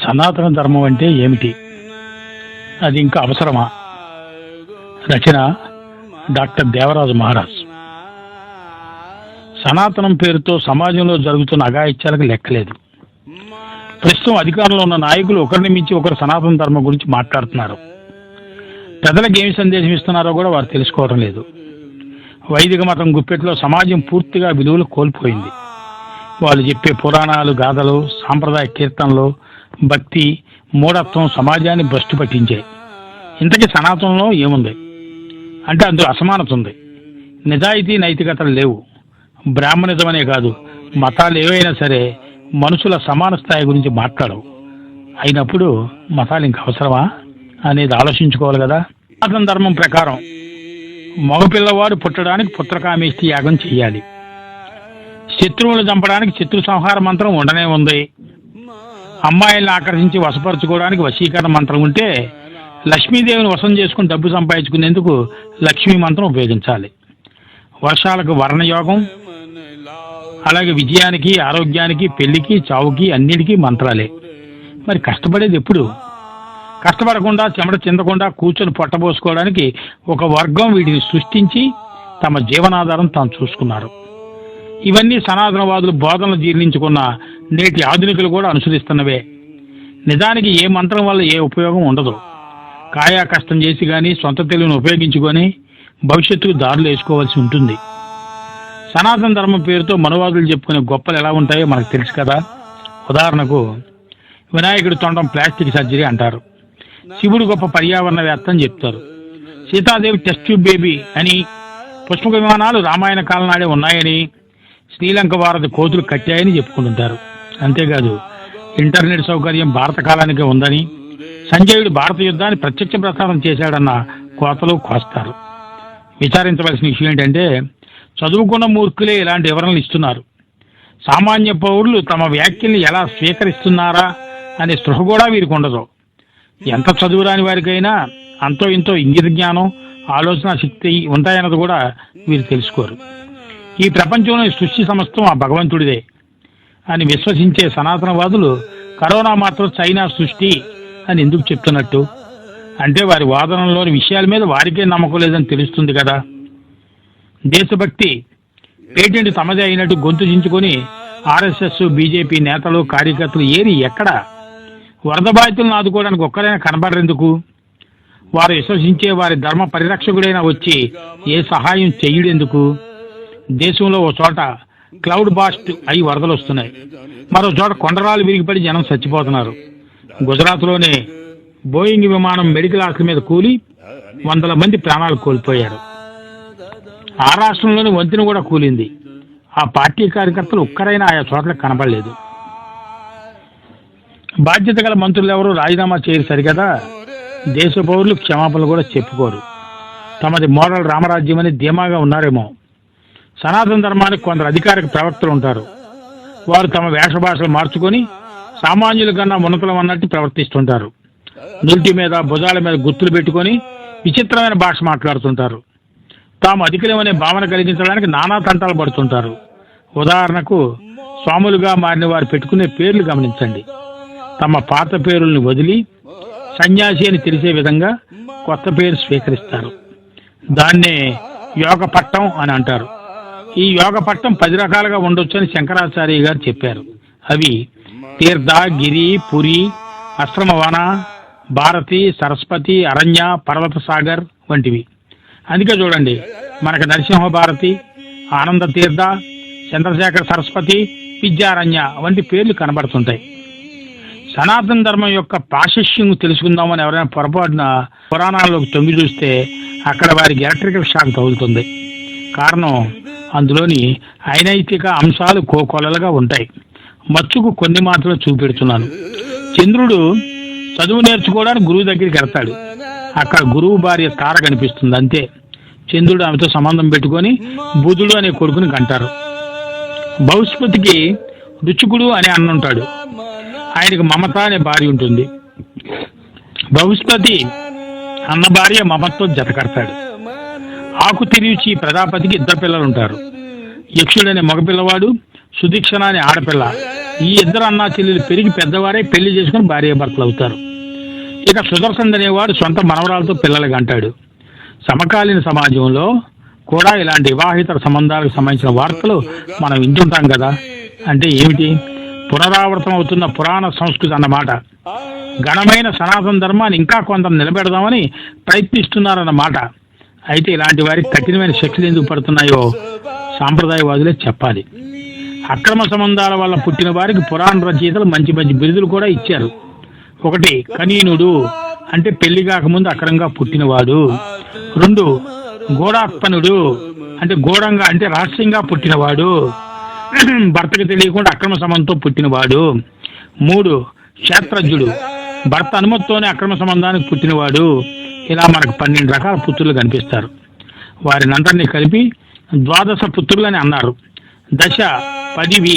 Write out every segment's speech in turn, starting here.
సనాతన ధర్మం అంటే ఏమిటి, అది ఇంకా అవసరమా? రచన డాక్టర్ దేవరాజు మహారాజ్. సనాతనం పేరుతో సమాజంలో జరుగుతున్న అఘాయిత్యాలకు లెక్కలేదు. ప్రస్తుతం అధికారంలో ఉన్న నాయకులు ఒకరిని మించి ఒకరు సనాతన ధర్మం గురించి మాట్లాడుతున్నారు. ప్రజలకు ఏమి సందేశం ఇస్తున్నారో కూడా వారు తెలుసుకోవడం లేదు. వైదిక మతం గుప్పెట్లో సమాజం పూర్తిగా విలువలు కోల్పోయింది. వాళ్ళు చెప్పే పురాణాలు, గాథలు, సాంప్రదాయ కీర్తనలు, భక్తి, మూఢత్వం సమాజాన్ని భ్రష్టు పట్టించాయి. ఇంతకీ సనాతనంలో ఏముంది అంటే అందులో అసమానత ఉంది. నిజాయితీ, నైతికతలు లేవు. బ్రాహ్మణిజమనే కాదు, మతాలు ఏవైనా సరే మనుషుల సమాన స్థాయి గురించి మాట్లాడవు. అయినప్పుడు మతాలు ఇంక అవసరమా అనేది ఆలోచించుకోవాలి కదా. సనాతన ధర్మం ప్రకారం మగపిల్లవాడు పుట్టడానికి పుత్రకామేష్టి యాగం చేయాలి. శత్రువులను చంపడానికి శత్రు సంహార మంత్రం ఉండనే ఉంది. అమ్మాయిలను ఆకర్షించి వశపరచుకోవడానికి వశీకరణ మంత్రం ఉంటే, లక్ష్మీదేవిని వశం చేసుకుని డబ్బు సంపాదించుకునేందుకు లక్ష్మీ మంత్రం ఉపయోగించాలి. వర్షాలకు వర్ణయోగం, అలాగే విజయానికి, ఆరోగ్యానికి, పెళ్లికి, చావుకి అన్నిటికీ మంత్రాలే. మరి కష్టపడేది ఎప్పుడు? కష్టపడకుండా, చెమట చెందకుండా కూర్చొని పొట్టబోసుకోవడానికి ఒక వర్గం వీటిని సృష్టించి తమ జీవనాధారం తాను చూసుకున్నారు. ఇవన్నీ సనాతనవాదులు బోధనలు జీర్ణించుకున్న నేటి ఆధునికులు కూడా అనుసరిస్తున్నవే. నిజానికి ఏ మంత్రం వల్ల ఏ ఉపయోగం ఉండదు. కాయా కష్టం చేసి కానీ, సొంత తెలివిని ఉపయోగించుకొని భవిష్యత్తుకు దారులు వేసుకోవాల్సి ఉంటుంది. సనాతన ధర్మం పేరుతో మనవాదులు చెప్పుకునే గొప్పలు ఎలా ఉంటాయో మనకు తెలుసు కదా. ఉదాహరణకు, వినాయకుడి తొండం ప్లాస్టిక్ సర్జరీ అంటారు. శివుడు గొప్ప పర్యావరణవేత్త అని చెప్తారు. సీతాదేవి టెస్ట్ ట్యూబ్ బేబీ అని, పుష్పక విమానాలు రామాయణ కాలం నాడే ఉన్నాయని, శ్రీలంక వారధి కోతులు కట్టాయని చెప్పుకుంటుంటారు. అంతేకాదు, ఇంటర్నెట్ సౌకర్యం భారత కాలానికే ఉందని, సంజయుడు భారత యుద్ధాన్ని ప్రత్యక్ష ప్రసారం చేశాడన్న కోతలు కోస్తారు. విచారించవలసిన విషయం ఏంటంటే, చదువుకున్న మూర్ఖులే ఇలాంటి వివరణలు ఇస్తున్నారు. సామాన్య పౌరులు తమ వ్యాఖ్యల్ని ఎలా స్వీకరిస్తున్నారా అనే స్పృహ కూడా వీరికి ఉండదు. ఎంత చదువురాని వారికైనా అంతో ఇంతో ఇంగిత జ్ఞానం, ఆలోచన శక్తి ఉంటాయన్నది కూడా వీరు తెలుసుకోరు. ఈ ప్రపంచంలోని సృష్టి సమస్తం ఆ భగవంతుడిదే అని విశ్వసించే సనాతనవాదులు కరోనా మాత్రం చైనా సృష్టి అని ఎందుకు చెప్తున్నట్టు? అంటే వారి వాదనలోని విషయాల మీద వారికే నమ్మకం లేదని తెలుస్తుంది కదా. దేశభక్తి పేటెంట్ తమదే అయినట్టు గొంతు చించుకొని ఆర్ఎస్ఎస్, బీజేపీ నేతలు, కార్యకర్తలు ఏరి ఎక్కడ? వరద బాధితులను ఆదుకోవడానికి ఒక్కరైనా కనబడరెందుకు? వారు విశ్వసించే వారి ధర్మ పరిరక్షకుడైనా వచ్చి ఏ సహాయం చెయ్యడెందుకు? దేశంలో ఓ చోట క్లౌడ్ బాస్ట్ అయి వరదలు వస్తున్నాయి, మరో చోట కొండరాలు విరిగిపడి జనం చచ్చిపోతున్నారు. గుజరాత్లోనే బోయింగ్ విమానం మెడికల్ హాస్టల్ మీద కూలి 100 మంది ప్రాణాలు కోల్పోయారు. ఆ రాష్ట్రంలోని వంతెన కూడా కూలింది. ఆ పార్టీ కార్యకర్తలు ఒక్కరైనా ఆయా చోట్ల కనబడలేదు. బాధ్యత గల మంత్రులు ఎవరు రాజీనామా చేయరు సరికదా. దేశ పౌరులు క్షమాపణలు కూడా చెప్పుకోరు. తమది మోడల్ రామరాజ్యం అని ధీమాగా ఉన్నారేమో. సనాతన ధర్మానికి కొందరు అధికారిక ప్రవక్తలు ఉంటారు. వారు తమ వేషభాషలు మార్చుకొని సామాన్యుల కన్నా ఉన్నతులం అన్నట్టు ప్రవర్తిస్తుంటారు. నుల్టి మీద, భుజాల మీద గుర్తులు పెట్టుకొని విచిత్రమైన భాష మాట్లాడుతుంటారు. తాము అధికులమనే భావన కలిగించడానికి నానా తంటాలు పడుతుంటారు. ఉదాహరణకు, స్వాములుగా మారిన వారు పెట్టుకునే పేర్లు గమనించండి. తమ పాత పేరుల్ని వదిలి సన్యాసి అని తెలిసే విధంగా కొత్త పేరు స్వీకరిస్తారు. దాన్నే యోగ పట్టం అని అంటారు. ఈ యోగ పట్టం 10 రకాలుగా ఉండొచ్చని శంకరాచార్య గారు చెప్పారు. అవి తీర్థ, గిరి, పురి, ఆశ్రమవన, భారతి, సరస్వతి, అరణ్య, పర్వత సాగర్ వంటివి. అందుకే చూడండి, మనకు నరసింహ భారతి, ఆనంద తీర్థ, చంద్రశేఖర సరస్వతి, విద్యారణ్య వంటి పేర్లు కనబడుతుంటాయి. సనాతన ధర్మం యొక్క ప్రాశస్యం తెలుసుకుందామని ఎవరైనా పొరపాటున పురాణాల్లోకి తొంగి చూస్తే అక్కడ వారికి ఎలక్ట్రికల్ షాక్ తగులుతుంది. కారణం, అందులోని అనైతిక అంశాలు కోకొల్లలుగా ఉంటాయి. మచ్చుకు కొన్ని మాత్రమే చూపెడుతున్నాను. చంద్రుడు చదువు నేర్చుకోవడానికి గురువు దగ్గరికి వెళ్తాడు. అక్కడ గురువు భార్య తార కనిపిస్తుంది. అంతే. చంద్రుడు ఆమెతో సంబంధం పెట్టుకొని బుధుడు అనే కొడుకుని కంటారు. బృహస్పతికి రుచుకుడు అనే అన్న ఉంటాడు. ఆయనకు మమత అనే భార్య ఉంటుంది. బృహస్పతి అన్న భార్య మమతతో జత కడతాడు. ఆకు తిరిచి ప్రజాపతికి 2 పిల్లలు ఉంటారు. యక్షుడనే మగపిల్లవాడు, సుదీక్షణ అనే ఆడపిల్ల. ఈ ఇద్దరు అన్నా చెల్లెలు పెరిగి పెద్దవారే పెళ్లి చేసుకుని భార్యాభర్తలు అవుతారు. ఇక సుదర్శన్ అనేవాడు సొంత మనవరాలతో పిల్లలకి అంటాడు. సమకాలీన సమాజంలో కూడా ఇలాంటి వివాహితర సంబంధాలకు సంబంధించిన వార్తలు మనం వింటుంటాం కదా. అంటే ఏమిటి? పునరావృతం అవుతున్న పురాణ సంస్కృతి అన్నమాట. ఘనమైన సనాతన ధర్మాన్ని ఇంకా కొంత నిలబెడదామని ప్రయత్నిస్తున్నారన్నమాట. అయితే ఇలాంటి వారికి కఠినమైన శిక్షలు ఎందుకు పడుతున్నాయో సాంప్రదాయవాదులే చెప్పాలి. అక్రమ సంబంధాల వల్ల పుట్టిన వారికి పురాణ రచయితలు మంచి మంచి బిరుదులు కూడా ఇచ్చారు. ఒకటి, కనీనుడు అంటే పెళ్లి కాకముందు అక్రమంగా పుట్టినవాడు. 2, గోడాత్పనుడు అంటే గూఢంగా అంటే రహస్యంగా పుట్టినవాడు, భర్తకు తెలియకుండా అక్రమ సంబంధంతో పుట్టినవాడు. 3, క్షేత్రజ్ఞుడు భర్త అనుమతితోనే అక్రమ సంబంధానికి పుట్టినవాడు. ఇలా మనకు 12 రకాల పుత్రులు కనిపిస్తారు. వారినందరినీ కలిపి 12 పుత్రులని అన్నారు. దశ 10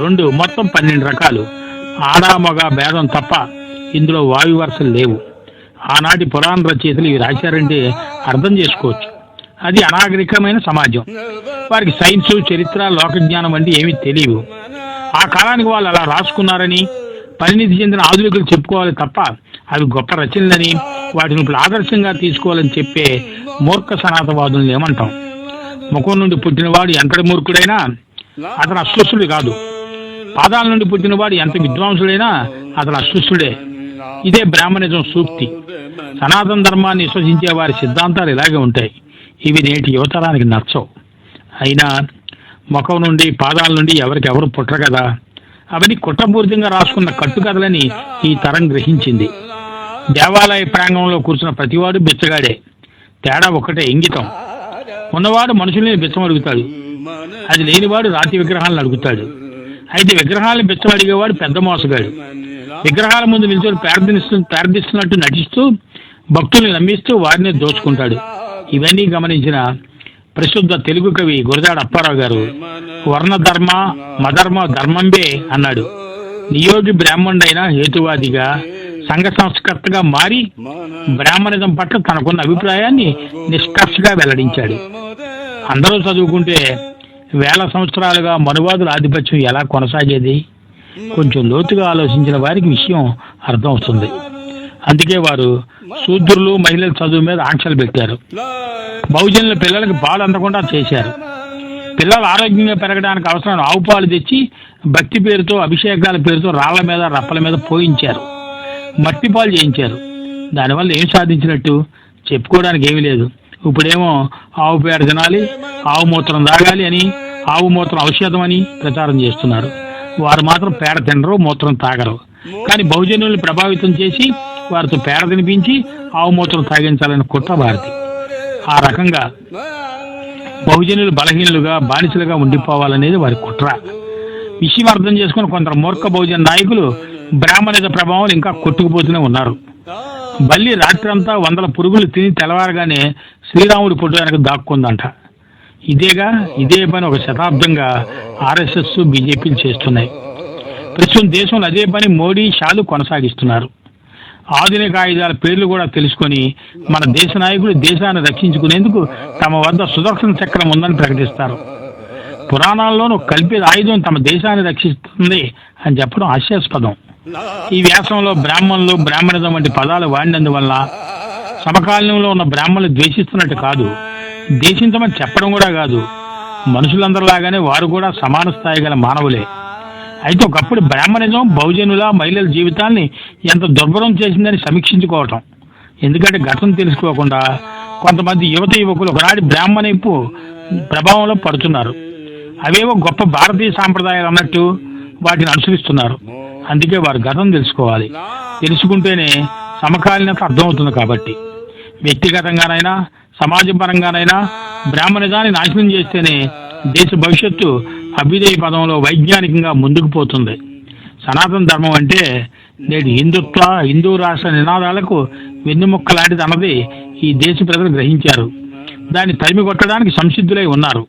2 మొత్తం 12 రకాలు. ఆడా మగ భేదం తప్ప ఇందులో వాయు వరుసలు లేవు. ఆనాటి పురాణ రచయితలు ఇవి రాశారంటే అర్థం చేసుకోవచ్చు. అది అనాగరికమైన సమాజం. వారికి సైన్సు, చరిత్ర, లోకజ్ఞానం వంటి ఏమీ తెలియవు. ఆ కాలానికి వాళ్ళు అలా రాసుకున్నారని పరిణితి చెందిన ఆధునికులు చెప్పుకోవాలి తప్ప అవి గొప్ప రచనలని వాటిని ఇప్పుడు ఆదర్శంగా తీసుకోవాలని చెప్పే మూర్ఖ సనాతనవాదులను ఏమంటాం? ముఖం నుండి పుట్టినవాడు ఎంతటి మూర్ఖుడైనా అతను అస్వస్థుడు కాదు. పాదాల నుండి పుట్టినవాడు ఎంత విద్వాంసుడైనా అతను అస్వస్థుడే. ఇదే బ్రాహ్మణిజం సూక్తి. సనాతన ధర్మాన్ని విశ్వసించే వారి సిద్ధాంతాలు ఇలాగే ఉంటాయి. ఇవి నేటి యువతరానికి నచ్చవు. అయినా ముఖం నుండి పాదాల నుండి ఎవరికెవరు పుట్టరు కదా. అవన్నీ కుట్రపూరితంగా రాసుకున్న కట్టుకథలని ఈ తరం గ్రహించింది. దేవాలయ ప్రాంగణంలో కూర్చున్న ప్రతివాడు బిచ్చగాడే. తేడా ఒక్కటే, ఇంగితం. ఉన్నవాడు మనుషుల్ని బిచ్చం అడుగుతాడు, అది లేనివాడు రాతి విగ్రహాలను అడుగుతాడు. అయితే విగ్రహాలను బిచ్చం అడిగేవాడు పెద్ద మోసగాడు. విగ్రహాల ముందు నిల్చొని ప్రార్థిస్తున్నట్టు నటిస్తూ భక్తుల్ని నమ్మిస్తూ వారిని దోచుకుంటాడు. ఇవన్నీ గమనించిన ప్రసిద్ధ తెలుగు కవి గురజాడ అప్పారావు గారు వర్ణధర్మ మధర్మ ధర్మంబే అన్నాడు. నియోగి బ్రాహ్మణుడైన హేతువాదిగా సంఘ సంస్కర్తగా మారి బ్రాహ్మణిజం పట్ల తనకున్న అభిప్రాయాన్ని నిష్కర్షగా వెల్లడించాడు. అందరూ చదువుకుంటే వేల సంవత్సరాలుగా మనువాదుల ఆధిపత్యం ఎలా కొనసాగేది? కొంచెం లోతుగా ఆలోచించిన వారికి విషయం అర్థమవుతుంది. అందుకే వారు శూద్రులు, మహిళల చదువు మీద ఆంక్షలు పెట్టారు. బహుజనుల పిల్లలకు పాలు అందకుండా చేశారు. పిల్లలు ఆరోగ్యంగా పెరగడానికి అవసరమైన ఆవు పాలు తెచ్చి భక్తి పేరుతో, అభిషేకాల పేరుతో రాళ్ల మీద, రప్పల మీద పోయించారు. మట్టి పాలు చేయించారు. దానివల్ల ఏం సాధించినట్టు? చెప్పుకోవడానికి ఏమీ లేదు. ఇప్పుడేమో ఆవు పేడ తినాలి, ఆవు మూత్రం తాగాలి అని, ఆవు మూత్రం ఔషధం అని ప్రచారం చేస్తున్నారు. వారు మాత్రం పేడ తినరు, మూత్రం తాగరు. కానీ బహుజనుల్ని ప్రభావితం చేసి వారితో పేడ తినిపించి ఆవు మూత్రం తాగించాలని కుట్ర భారతి. ఆ రకంగా బహుజనులు బలహీనులుగా, బానిసలుగా ఉండిపోవాలనేది వారి కుట్ర. విషయం అర్థం చేసుకుని కొందరు మూర్ఖ బహుజన నాయకులు బ్రాహ్మణిజ ప్రభావం ఇంకా కొట్టుకుపోతూనే ఉన్నారు. బల్లి రాత్రంతా 100 పురుగులు తిని తెల్లవారగానే శ్రీరాముడి ఫోటో వెనక దాక్కుందంట. ఇదే పని ఒక శతాబ్దంగా ఆర్ఎస్ఎస్, బీజేపీలు చేస్తున్నాయి. ప్రస్తుతం దేశంలో అదే పని మోడీ, షాలు కొనసాగిస్తున్నారు. ఆధునిక ఆయుధాల పేర్లు కూడా తెలుసుకొని మన దేశ నాయకులు దేశాన్ని రక్షించుకునేందుకు తమ వద్ద సుదర్శన చక్రం ఉందని ప్రకటిస్తారు. పురాణాల్లోనూ కల్పిత ఆయుధం తమ దేశాన్ని రక్షిస్తుంది అని చెప్పడం హాస్యాస్పదం. ఈ వ్యాసంలో బ్రాహ్మణులు, బ్రాహ్మణిజం వంటి పదాలు వాడినందువల్ల సమకాలీనంలో ఉన్న బ్రాహ్మణులు ద్వేషిస్తున్నట్టు కాదు, దేశించమని చెప్పడం కూడా కాదు. మనుషులందరిలాగానే వారు కూడా సమాన స్థాయి గల మానవులే. అయితే ఒకప్పుడు బ్రాహ్మణిజం బహుజనుల, మహిళల జీవితాన్ని ఎంత దుర్భరం చేసిందని సమీక్షించుకోవటం. ఎందుకంటే గతం తెలుసుకోకుండా కొంతమంది యువకులు ఒకనాటి బ్రాహ్మణిపు ప్రభావంలో పడుతున్నారు. అవేవో గొప్ప భారతీయ సాంప్రదాయాలు అన్నట్టు వాటిని అనుసరిస్తున్నారు. అందుకే వారు గతం తెలుసుకోవాలి. తెలుసుకుంటేనే సమకాలీనత అర్థమవుతుంది. కాబట్టి వ్యక్తిగతంగానైనా సమాజపరంగానైనా బ్రాహ్మణిజాన్ని నాశనం చేస్తేనే దేశ భవిష్యత్తు అభ్యుదయ పదంలో వైజ్ఞానికంగా ముందుకు పోతుంది. సనాతన ధర్మం అంటే నేడు హిందూ రాష్ట్ర నినాదాలకు వెన్నుముక్క లాంటిది అన్నది ఈ దేశ ప్రజలు గ్రహించారు. దాన్ని తరిమి కొట్టడానికి సంసిద్ధులై ఉన్నారు.